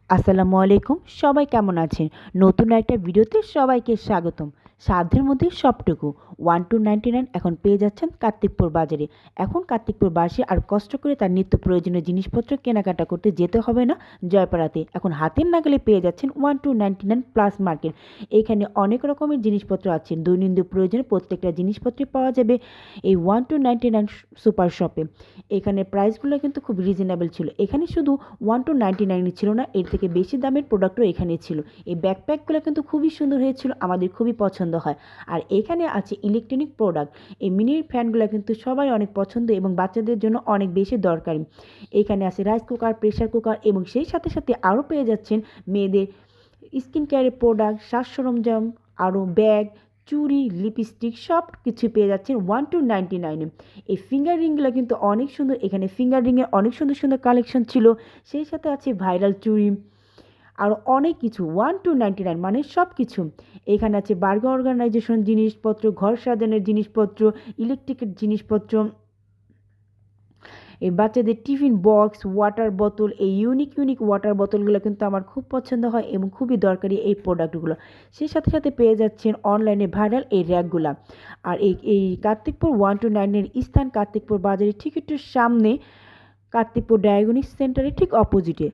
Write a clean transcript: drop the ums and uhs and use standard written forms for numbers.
আসসালামু আলাইকুম, সবাই কেমন আছেন? নতুন একটা ভিডিওতে সবাইকে স্বাগতম। সাধ্যের মধ্যে সবটুকু 1299 এখন পেয়ে যাচ্ছেন কার্তিকপুর বাজারে। এখন কার্তিকপুর বাসে আর কষ্ট করে তার নিত্য প্রয়োজনীয় জিনিসপত্র কেনাকাটা করতে যেতে হবে না জয়পাড়াতে। এখন হাতের নাগালে পেয়ে যাচ্ছেন 1299 প্লাস মার্কেট। এখানে অনেক রকমের জিনিসপত্র আছে। দৈনন্দিন প্রয়োজনে প্রত্যেকটা জিনিসপত্রই পাওয়া যাবে এই 1299 সুপার শপে। এখানে প্রাইসগুলো কিন্তু খুব রিজনেবল ছিল। এখানে শুধু 1299 ছিল না, এর থেকে বেশি দামের প্রোডাক্টও এখানে ছিল। এই ব্যাকপ্যাকগুলো কিন্তু খুবই সুন্দর হয়েছিল, আমাদের খুবই পছন্দ হয়। আর এখানে আছে ইলেকট্রনিক প্রোডাক্ট। এই মিনি ফ্যানগুলো কিন্তু সবাই অনেক পছন্দ এবং বাচ্চাদের জন্য অনেক বেশি দরকারি। এখানে আছে রাইস কুকার, প্রেসার কুকার এবং সেই সাথে সাথে আরও পেয়ে যাচ্ছেন মেয়েদের স্কিন কেয়ারের প্রোডাক্ট, সাজ সরঞ্জাম, আরও ব্যাগ, চুড়ি, লিপস্টিক সব কিছু পেয়ে যাচ্ছেন 1299-এ। এই ফিঙ্গার রিংগুলো কিন্তু অনেক সুন্দর। এখানে ফিঙ্গার রিংয়ের অনেক সুন্দর সুন্দর কালেকশন ছিল। সেই সাথে আছে ভাইরাল চুড়ি, আরও অনেক কিছু 1299 মানে সব কিছু। এখানে আছে বার্গার অর্গানাইজেশন জিনিসপত্র, ঘর সাজানোর জিনিসপত্র, ইলেকট্রিকের জিনিসপত্র, এই বাচ্চাদের টিফিন বক্স, ওয়াটার বোতল। এই ইউনিক ইউনিক ওয়াটার বোতলগুলো কিন্তু আমার খুব পছন্দ হয় এবং খুবই দরকারি এই প্রোডাক্টগুলো। সেই সাথে সাথে পেয়ে যাচ্ছেন অনলাইনে ভাইরাল এই র্যাকগুলা। আর এই কার্তিকপুর 1299-এর স্থান কার্তিকপুর বাজারের ঠিক একটু সামনে, কার্তিকপুর ডায়াগনিক সেন্টারের ঠিক অপোজিটে।